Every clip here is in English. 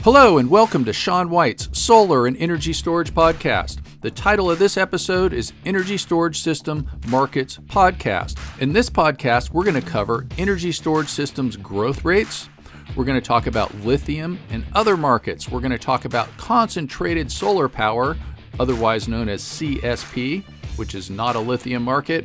Hello and welcome to Sean White's Solar and Energy Storage Podcast. The title of this episode is Energy Storage System Markets Podcast. In this podcast, we're going to cover energy storage systems growth rates. We're going to talk about lithium and other markets. We're going to talk about concentrated solar power, otherwise known as CSP, which is not a lithium market.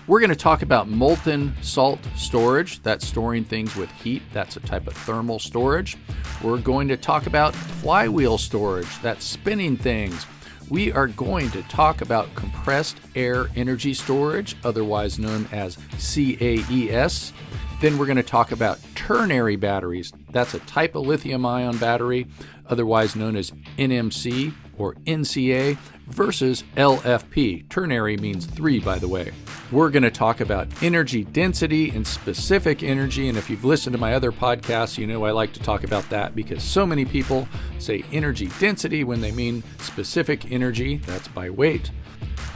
We're going to talk about molten salt storage, that's storing things with heat. That's a type of thermal storage. We're going to talk about flywheel storage, that's spinning things. We are going to talk about compressed air energy storage, otherwise known as CAES. Then we're going to talk about ternary batteries. That's a type of lithium-ion battery, otherwise known as NMC or NCA versus LFP. Ternary means 3, by the way. We're going to talk about energy density and specific energy. And if you've listened to my other podcasts, you know I like to talk about that because so many people say energy density when they mean specific energy. That's by weight.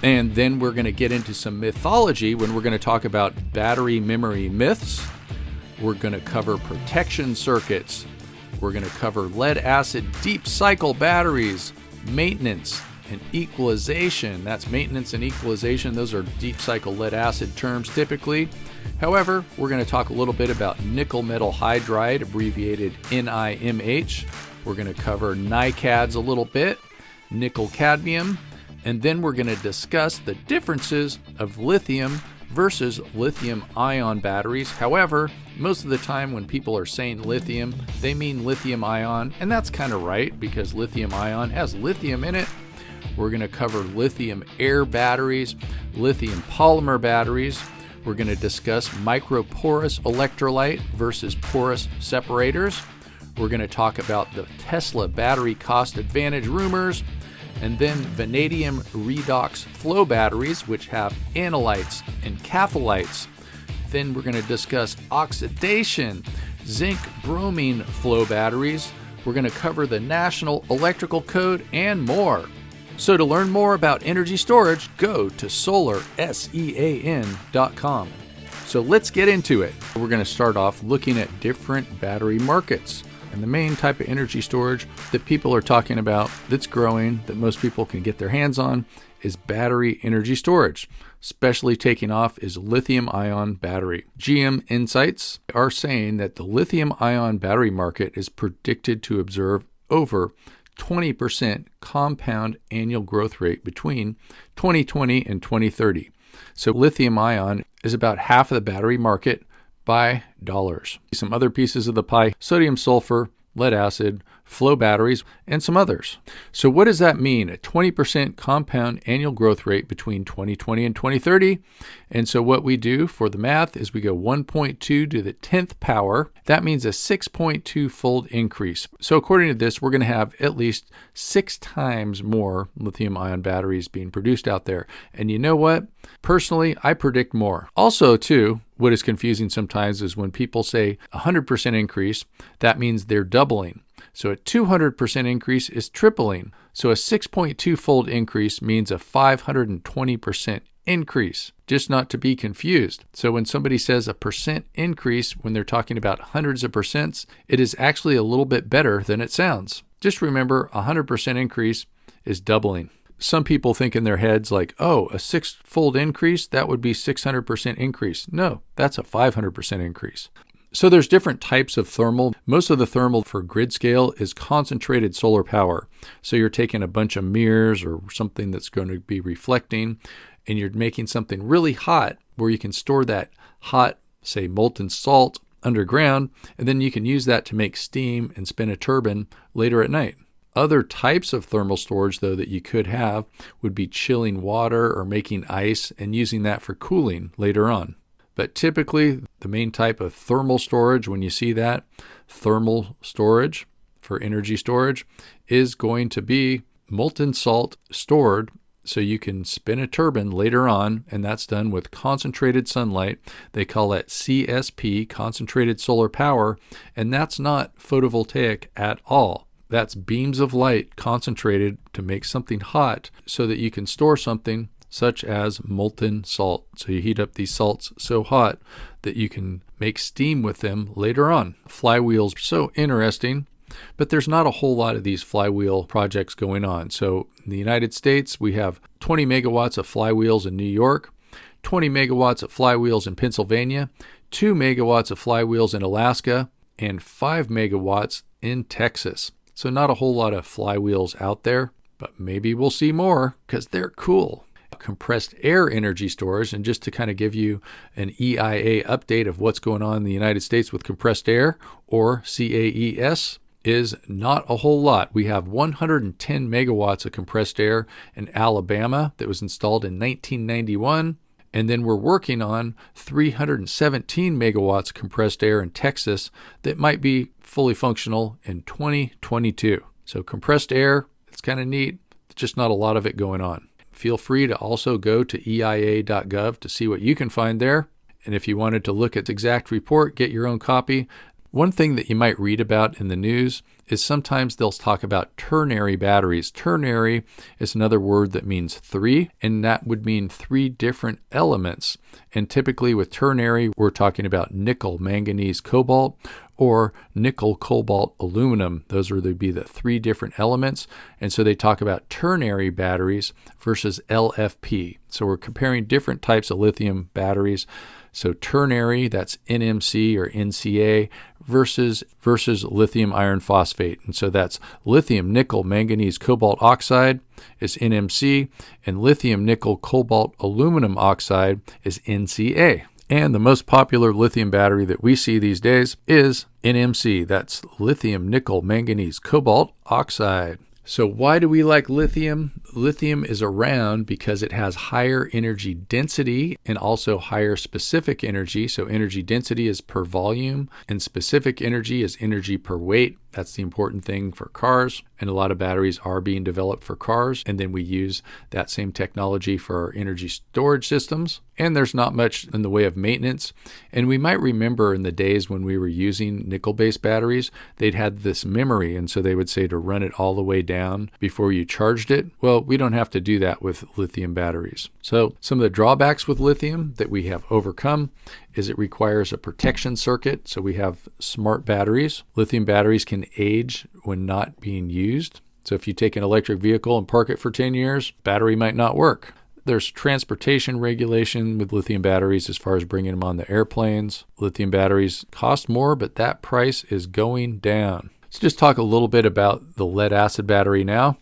And then we're going to get into some mythology when we're going to talk about battery memory myths. We're going to cover protection circuits. We're going to cover lead acid deep cycle batteries, maintenance, and equalization. That's maintenance and equalization. Those are deep cycle lead acid terms typically. However, we're going to talk a little bit about nickel metal hydride, abbreviated NiMH. We're going to cover NiCads a little bit, nickel cadmium, and then we're going to discuss the differences of lithium versus lithium-ion batteries. However, most of the time when people are saying lithium, they mean lithium-ion, and that's kind of right because lithium-ion has lithium in it. We're going to cover lithium air batteries, lithium polymer batteries. We're going to discuss microporous electrolyte versus porous separators. We're going to talk about the Tesla battery cost advantage rumors, and then vanadium redox flow batteries, which have anolytes and catholytes. Then we're going to discuss oxidation, zinc bromine flow batteries. We're going to cover the National Electrical Code and more. So to learn more about energy storage, go to solarsean.com. So let's get into it. We're going to start off looking at different battery markets. And the main type of energy storage that people are talking about that's growing, that most people can get their hands on, is battery energy storage. Especially taking off is lithium-ion battery. GM Insights are saying that the lithium-ion battery market is predicted to observe over 20% compound annual growth rate between 2020 and 2030. So lithium-ion is about half of the battery market by dollars. Some other pieces of the pie: sodium sulfur, lead acid, flow batteries, and some others. So what does that mean? A 20% compound annual growth rate between 2020 and 2030. And so what we do for the math is we go 1.2 to the 10th power. That means a 6.2-fold increase. So according to this, we're going to have at least 6 times more lithium-ion batteries being produced out there. And you know what? Personally, I predict more. Also, too, what is confusing sometimes is when people say 100% increase, that means they're doubling. So a 200% increase is tripling. So a 6.2-fold increase means a 520% increase, just not to be confused. So when somebody says a percent increase, when they're talking about hundreds of percents, it is actually a little bit better than it sounds. Just remember, a 100% increase is doubling. Some people think in their heads like, oh, a 6-fold increase, that would be 600% increase. No, that's a 500% increase. So there's different types of thermal. Most of the thermal for grid scale is concentrated solar power. So you're taking a bunch of mirrors or something that's going to be reflecting, and you're making something really hot where you can store that hot, say, molten salt underground, and then you can use that to make steam and spin a turbine later at night. Other types of thermal storage, though, that you could have would be chilling water or making ice and using that for cooling later on. But typically, the main type of thermal storage, when you see that, thermal storage for energy storage, is going to be molten salt stored so you can spin a turbine later on, and that's done with concentrated sunlight. They call that CSP, concentrated solar power, and that's not photovoltaic at all. That's beams of light concentrated to make something hot so that you can store something such as molten salt. So you heat up these salts so hot that you can make steam with them later on. Flywheels are so interesting. but there's not a whole lot of these flywheel projects going on. So in the United States, we have 20 megawatts of flywheels in New York, 20 megawatts of flywheels in Pennsylvania, 2 megawatts of flywheels in Alaska, and 5 megawatts in Texas. So not a whole lot of flywheels out there, but maybe we'll see more because they're cool. Compressed air energy storage, and just to kind of give you an EIA update of what's going on in the United States with compressed air, or CAES, is not a whole lot. We have 110 megawatts of compressed air in Alabama that was installed in 1991, and then we're working on 317 megawatts of compressed air in Texas that might be fully functional in 2022. So compressed air, it's kind of neat, just not a lot of it going on. Feel free to also go to EIA.gov to see what you can find there. And if you wanted to look at the exact report, get your own copy. One thing that you might read about in the news is sometimes they'll talk about ternary batteries. Ternary is another word that means three, and that would mean three different elements. And typically with ternary, we're talking about nickel, manganese, cobalt, or nickel, cobalt, aluminum. Those would be the three different elements. And so they talk about ternary batteries versus LFP. So we're comparing different types of lithium batteries. So ternary, that's NMC or NCA, versus lithium iron phosphate. And so that's lithium, nickel, manganese, cobalt oxide is NMC, and lithium, nickel, cobalt, aluminum oxide is NCA. And the most popular lithium battery that we see these days is NMC. That's lithium, nickel, manganese, cobalt oxide. So why do we like lithium? Lithium is around because it has higher energy density and also higher specific energy. So energy density is per volume and specific energy is energy per weight. That's the important thing for cars. And a lot of batteries are being developed for cars. And then we use that same technology for our energy storage systems. And there's not much in the way of maintenance. And we might remember in the days when we were using nickel-based batteries, they'd had this memory. And so they would say to run it all the way down before you charged it. Well, we don't have to do that with lithium batteries. So some of the drawbacks with lithium that we have overcome is it requires a protection circuit. So we have smart batteries. Lithium batteries can age when not being used. So if you take an electric vehicle and park it for 10 years, battery might not work. There's transportation regulation with lithium batteries as far as bringing them on the airplanes. Lithium batteries cost more, but that price is going down. Let's just talk a little bit about the lead acid battery now.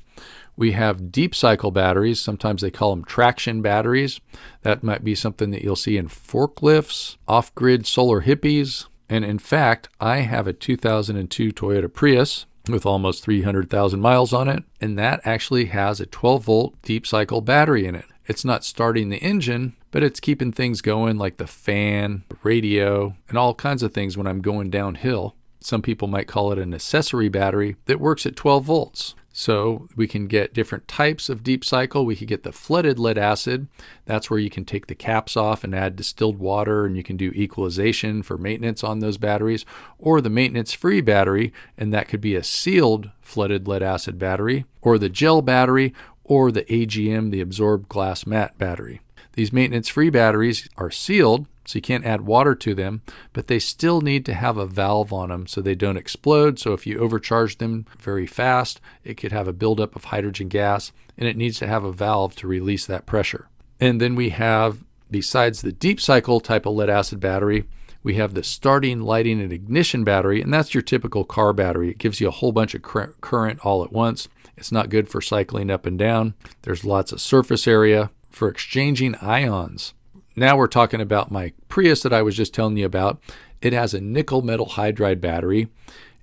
We have deep cycle batteries. Sometimes they call them traction batteries. That might be something that you'll see in forklifts, off-grid solar hippies. And in fact, I have a 2002 Toyota Prius with almost 300,000 miles on it. And that actually has a 12-volt deep cycle battery in it. It's not starting the engine, but it's keeping things going like the fan, the radio, and all kinds of things when I'm going downhill. Some people might call it an accessory battery that works at 12 volts. So we can get different types of deep cycle. We could get the flooded lead acid. That's where you can take the caps off and add distilled water, and you can do equalization for maintenance on those batteries, or the maintenance-free battery, and that could be a sealed flooded lead acid battery, or the gel battery, or the AGM, the absorbed glass mat battery. These maintenance-free batteries are sealed, so you can't add water to them, but they still need to have a valve on them so they don't explode. So if you overcharge them very fast, it could have a buildup of hydrogen gas, and it needs to have a valve to release that pressure. And then we have, besides the deep cycle type of lead acid battery, we have the starting, lighting, and ignition battery, and that's your typical car battery. It gives you a whole bunch of current all at once. It's not good for cycling up and down. There's lots of surface area for exchanging ions. Now we're talking about my Prius that I was just telling you about. It has a nickel metal hydride battery.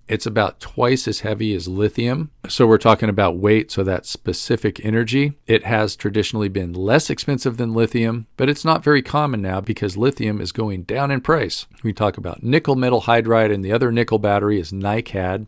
It's about twice as heavy as lithium. So we're talking about weight, so that's specific energy. It has traditionally been less expensive than lithium, but it's not very common now because lithium is going down in price. We talk about nickel metal hydride, and the other nickel battery is NiCad.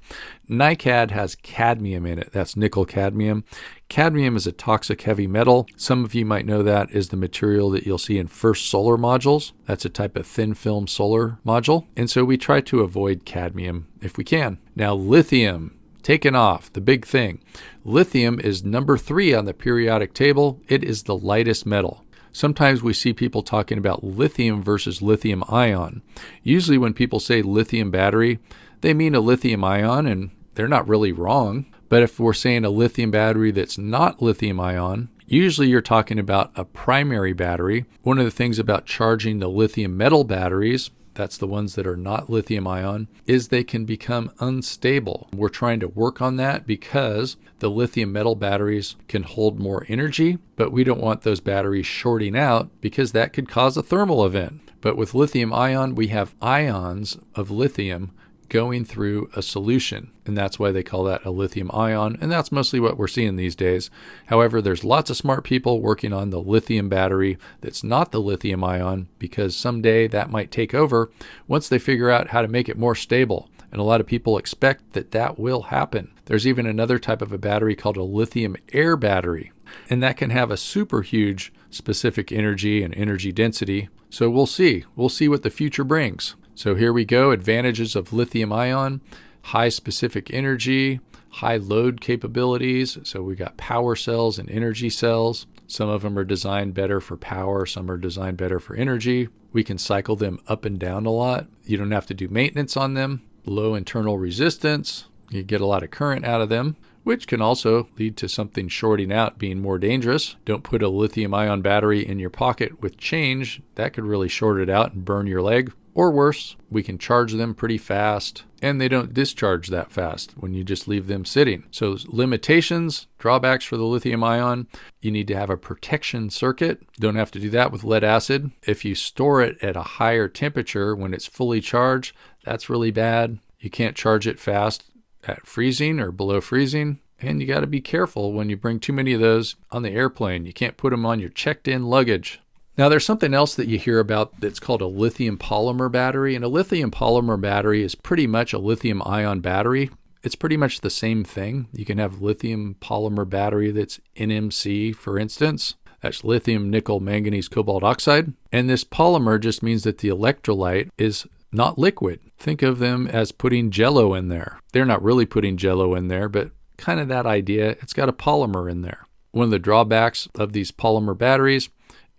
NiCad has cadmium in it. That's nickel cadmium. Cadmium is a toxic heavy metal. Some of you might know that is the material that you'll see in First Solar modules. That's a type of thin film solar module. And so we try to avoid cadmium if we can. Now lithium, taken off, the big thing. Lithium is number 3 on the periodic table. It is the lightest metal. Sometimes we see people talking about lithium versus lithium-ion. Usually when people say lithium battery, they mean a lithium-ion, and they're not really wrong. But if we're saying a lithium battery that's not lithium-ion, usually you're talking about a primary battery. One of the things about charging the lithium metal batteries, that's the ones that are not lithium-ion, is they can become unstable. We're trying to work on that because the lithium metal batteries can hold more energy, but we don't want those batteries shorting out because that could cause a thermal event. But with lithium-ion, we have ions of lithium going through a solution, and that's why they call that a lithium-ion, and that's mostly what we're seeing these days. However, there's lots of smart people working on the lithium battery that's not the lithium-ion, because someday that might take over once they figure out how to make it more stable, and a lot of people expect that that will happen. There's even another type of a battery called a Lithium Air Battery, and that can have a super huge specific energy and energy density. So we'll see what the future brings. So here we go, advantages of lithium-ion, high specific energy, high load capabilities. So we got power cells and energy cells. Some of them are designed better for power, some are designed better for energy. We can cycle them up and down a lot. You don't have to do maintenance on them. Low internal resistance. You get a lot of current out of them, which can also lead to something shorting out being more dangerous. Don't put a lithium-ion battery in your pocket with change. That could really short it out and burn your leg. Or worse, we can charge them pretty fast, and they don't discharge that fast when you just leave them sitting. So limitations, drawbacks for the lithium-ion, you need to have a protection circuit. Don't have to do that with lead acid. If you store it at a higher temperature when it's fully charged, that's really bad. You can't charge it fast at freezing or below freezing. And you got to be careful when you bring too many of those on the airplane. You can't put them on your checked-in luggage. Now, there's something else that you hear about that's called a lithium polymer battery. And a lithium polymer battery is pretty much a lithium-ion battery. It's pretty much the same thing. You can have lithium polymer battery that's NMC, for instance. That's lithium, nickel, manganese, cobalt oxide. And this polymer just means that the electrolyte is not liquid. Think of them as putting Jell-O in there. They're not really putting Jell-O in there, but kind of that idea. It's got a polymer in there. One of the drawbacks of these polymer batteries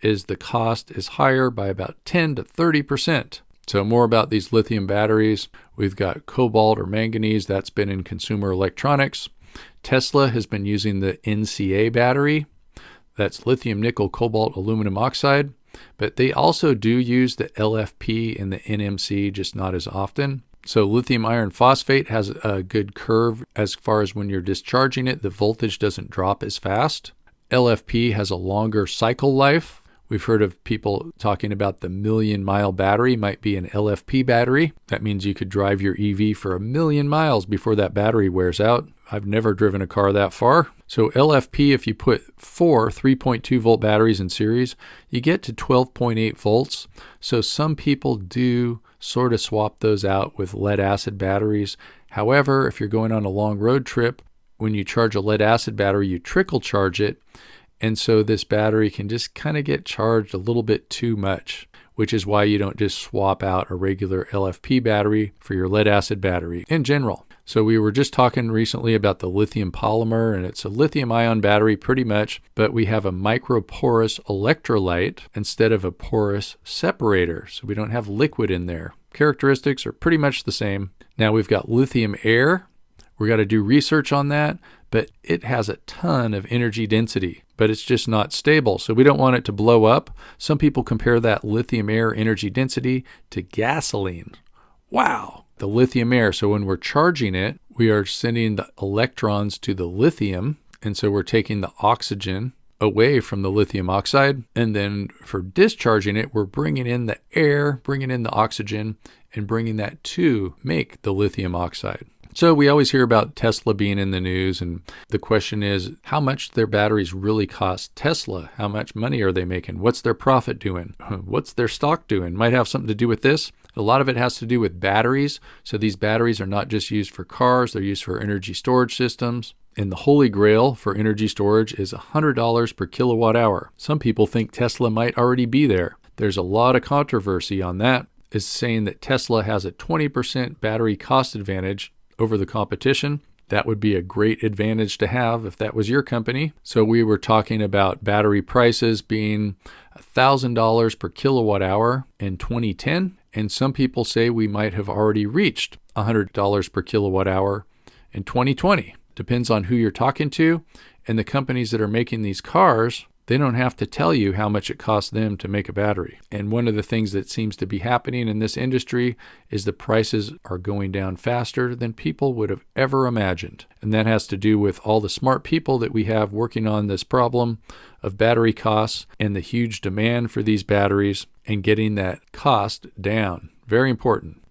is the cost is higher by about 10 to 30%. So more about these lithium batteries. We've got cobalt or manganese. That's been in consumer electronics. Tesla has been using the NCA battery. That's lithium, nickel, cobalt, aluminum oxide. But they also do use the LFP and the NMC, just not as often. So lithium iron phosphate has a good curve as far as when you're discharging it, the voltage doesn't drop as fast. LFP has a longer cycle life. We've heard of people talking about the 1,000,000-mile battery might be an LFP battery. That means you could drive your EV for 1,000,000 miles before that battery wears out. I've never driven a car that far. So LFP, if you put 4 3.2-volt batteries in series, you get to 12.8 volts. So some people do sort of swap those out with lead-acid batteries. However, if you're going on a long road trip, when you charge a lead-acid battery, you trickle charge it. And so this battery can just kind of get charged a little bit too much, which is why you don't just swap out a regular LFP battery for your lead acid battery in general. So we were just talking recently about the lithium polymer, and it's a lithium ion battery pretty much, but we have a microporous electrolyte instead of a porous separator. So we don't have liquid in there. Characteristics are pretty much the same. Now we've got lithium air. We got to do research on that, but it has a ton of energy density, but it's just not stable. So we don't want it to blow up. Some people compare that lithium air energy density to gasoline. Wow, the lithium air. So when we're charging it, we are sending the electrons to the lithium. And so we're taking the oxygen away from the lithium oxide. And then for discharging it, we're bringing in the air, bringing in the oxygen, and bringing that to make the lithium oxide. So we always hear about Tesla being in the news, and the question is how much their batteries really cost Tesla. How much money are they making? What's their profit doing? What's their stock doing? Might have something to do with this. A lot of it has to do with batteries. So these batteries are not just used for cars, they're used for energy storage systems. And the holy grail for energy storage is $100 per kilowatt hour. Some people think Tesla might already be there. There's a lot of controversy on that. It's saying that Tesla has a 20% battery cost advantage over the competition. That would be a great advantage to have if that was your company. So we were talking about battery prices being $1,000 per kilowatt hour in 2010. And some people say we might have already reached $100 per kilowatt hour in 2020. Depends on who you're talking to, and the companies that are making these cars, they don't have to tell you how much it costs them to make a battery. And one of the things that seems to be happening in this industry is the prices are going down faster than people would have ever imagined. And that has to do with all the smart people that we have working on this problem of battery costs and the huge demand for these batteries and getting that cost down. Very important.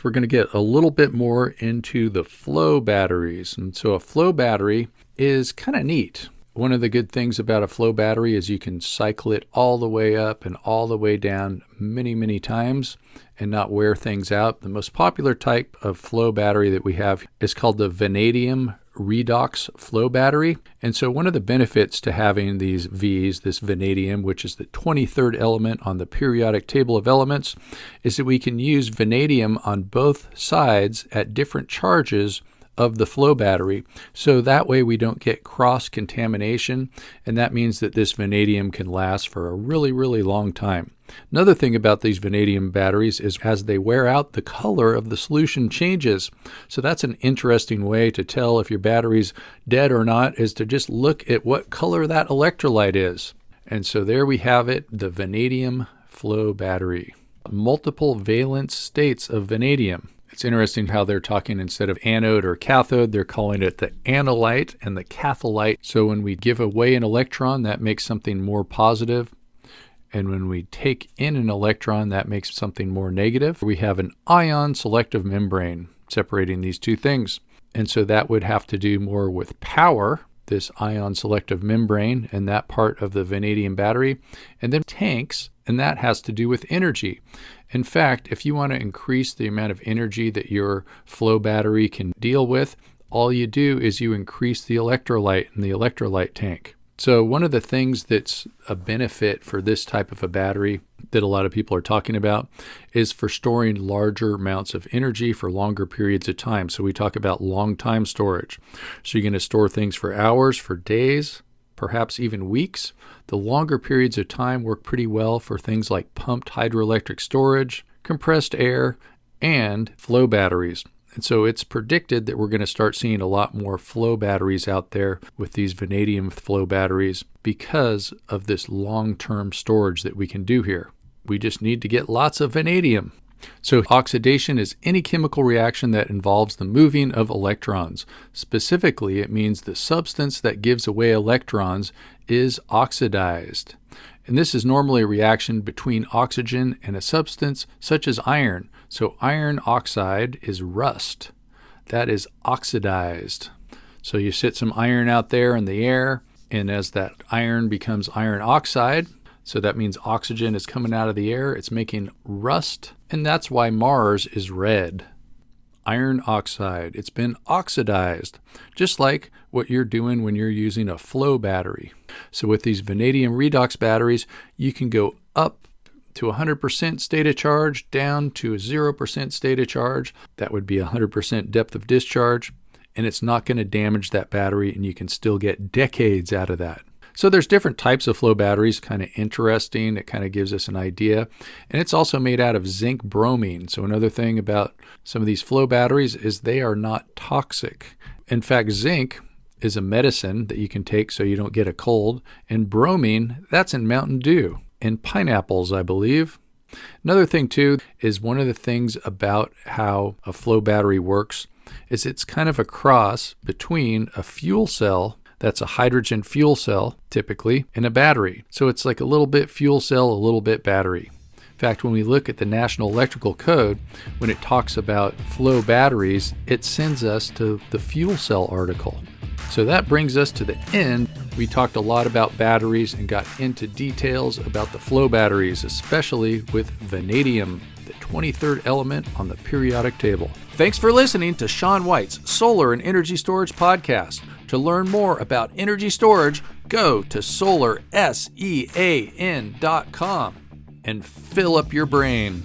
We're going to get a little bit more into the flow batteries. And so a flow battery is kind of neat. One of the good things about a flow battery is you can cycle it all the way up and all the way down many, many times and not wear things out. The most popular type of flow battery that we have is called the Vanadium Redox flow battery. And so one of the benefits to having these Vs, this vanadium, which is the 23rd element on the periodic table of elements, is that we can use vanadium on both sides at different charges of the flow battery. So that way we don't get cross-contamination, and that means that this vanadium can last for a really, really long time. Another thing about these vanadium batteries is as they wear out, the color of the solution changes. So that's an interesting way to tell if your battery's dead or not, is to just look at what color that electrolyte is. And so there we have it, the vanadium flow battery. Multiple valence states of vanadium. It's interesting how they're talking, instead of anode or cathode, they're calling it the Anolyte and the Catholyte. So when we give away an electron, that makes something more positive. And when we take in an electron, that makes something more negative. We have an ion selective membrane separating these two things. And so that would have to do more with power, this ion selective membrane and that part of the vanadium battery. And then tanks, and that has to do with energy. In fact, if you want to increase the amount of energy that your flow battery can deal with, all you do is you increase the electrolyte in the electrolyte tank. So one of the things that's a benefit for this type of a battery that a lot of people are talking about is for storing larger amounts of energy for longer periods of time. So we talk about long time storage. So you're going to store things for hours, for days, perhaps even weeks. The longer periods of time work pretty well for things like pumped hydroelectric storage, compressed air, and flow batteries. And so it's predicted that we're going to start seeing a lot more flow batteries out there with these vanadium flow batteries because of this long-term storage that we can do here. We just need to get lots of vanadium. So oxidation is any chemical reaction that involves the moving of electrons. Specifically, it means the substance that gives away electrons is oxidized. And this is normally a reaction between oxygen and a substance such as iron. So iron oxide is rust. That is oxidized. So you sit some iron out there in the air, and as that iron becomes iron oxide, so that means oxygen is coming out of the air, it's making rust, and that's why Mars is red. Iron oxide, it's been oxidized, just like what you're doing when you're using a flow battery. So with these vanadium redox batteries, you can go up to 100% state of charge, down to a 0% state of charge. That would be 100% depth of discharge, and it's not going to damage that battery, and you can still get decades out of that. So there's different types of flow batteries, kind of interesting. It kind of gives us an idea. And it's also made out of zinc bromine. So another thing about some of these flow batteries is they are not toxic. In fact, zinc is a medicine that you can take so you don't get a cold. And bromine, that's in Mountain Dew and pineapples, I believe. Another thing too is one of the things about how a flow battery works is it's kind of a cross between a fuel cell, that's a hydrogen fuel cell typically, and a battery. So it's like a little bit fuel cell, a little bit battery. In fact, when we look at the National Electrical Code, when it talks about flow batteries, it sends us to the fuel cell article. So that brings us to the end. We talked a lot about batteries and got into details about the flow batteries, especially with vanadium, the 23rd element on the periodic table. Thanks for listening to Sean White's Solar and Energy Storage Podcast. To learn more about energy storage, go to solarsean.com and fill up your brain.